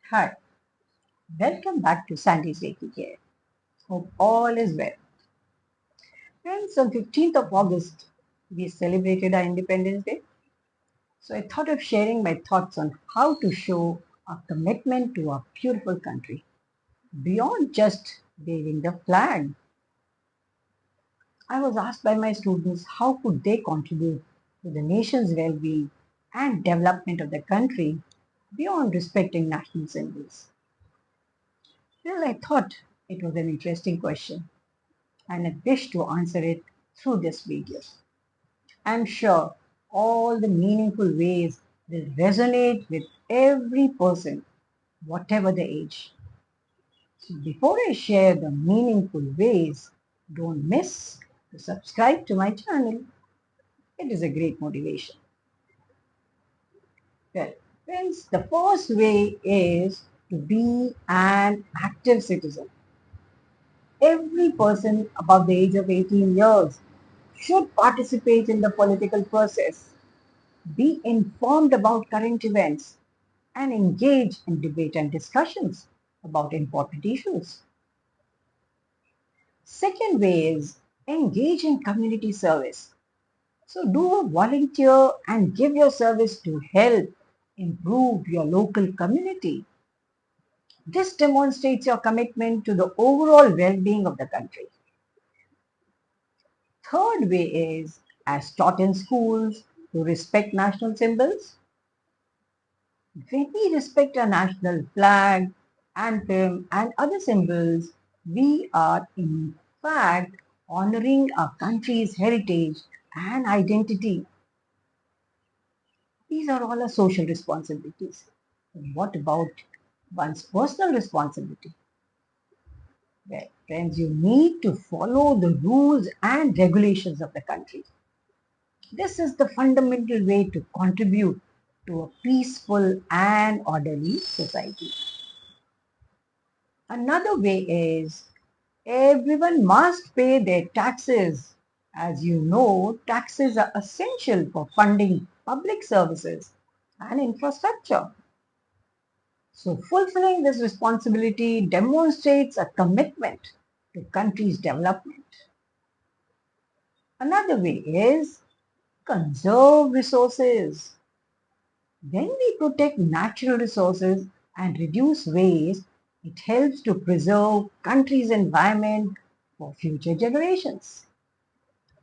Hi, welcome back to Sandy's Reiki Care. Hope all is well. Friends, on 15th of August, we celebrated our Independence Day. So I thought of sharing my thoughts on how to show our commitment to our beautiful country beyond just waving the flag. I was asked by my students how could they contribute to the nation's well-being and development of the country beyond respecting national symbols. Well, I thought it was an interesting question and I wish to answer it through this video. I'm sure all the meaningful ways will resonate with every person, whatever the age. So before I share the meaningful ways, don't miss to subscribe to my channel. It is a great motivation. Well, friends, the first way is to be an active citizen. Every person above the age of 18 years should participate in the political process, be informed about current events, and engage in debate and discussions about important issues. Second way is engage in community service. So do a volunteer and give your service to help improve your local community. This demonstrates your commitment to the overall well-being of the country. Third way is, as taught in schools, to respect national symbols. When we respect our national flag, anthem, and other symbols, we are in fact honoring our country's heritage and identity. These are all our social responsibilities. What about one's personal responsibility? Well, friends, you need to follow the rules and regulations of the country. This is the fundamental way to contribute to a peaceful and orderly society. Another way is everyone must pay their taxes. As you know, taxes are essential for funding public services and infrastructure. So fulfilling this responsibility demonstrates a commitment to country's development. Another way is conserve resources. When we protect natural resources and reduce waste, it helps to preserve country's environment for future generations.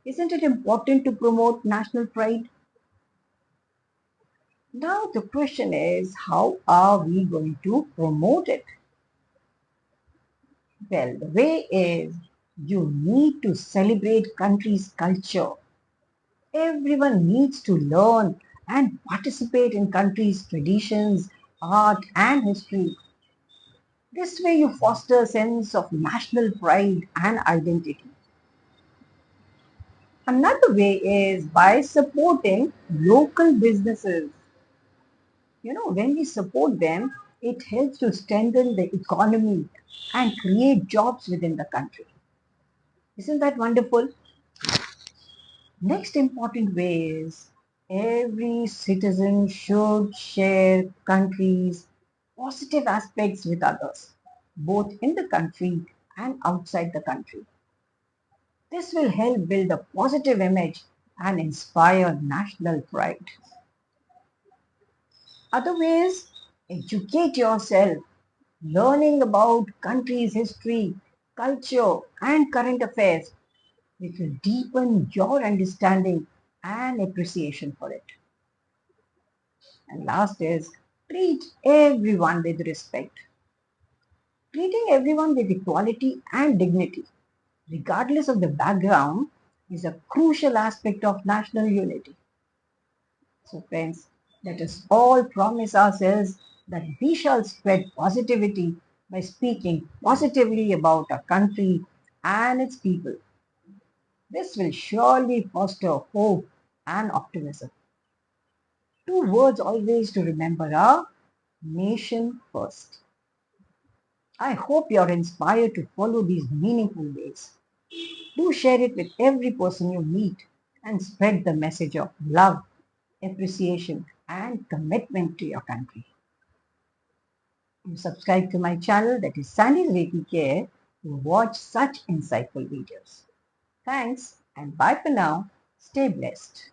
Isn't it important to promote national pride? Now the question is, how are we going to promote it? Well, the way is you need to celebrate country's culture. Everyone needs to learn and participate in country's traditions, art and history. This way you foster a sense of national pride and identity. Another way is by supporting local businesses. When we support them, it helps to strengthen the economy and create jobs within the country. Isn't that wonderful? Next important way is every citizen should share country's positive aspects with others, both in the country and outside the country. This will help build a positive image and inspire national pride. Other ways, educate yourself, learning about country's history, culture, and current affairs, which will deepen your understanding and appreciation for it. And last is treat everyone with respect. Treating everyone with equality and dignity, regardless of the background, is a crucial aspect of national unity. So friends, let us all promise ourselves that we shall spread positivity by speaking positively about our country and its people. This will surely foster hope and optimism. Two words always to remember are nation first. I hope you are inspired to follow these meaningful ways. Do share it with every person you meet and spread the message of love, appreciation, and commitment to your country. You subscribe to my channel, that is Sandy's Reiki Care, to watch such insightful videos. Thanks and bye for now. Stay blessed.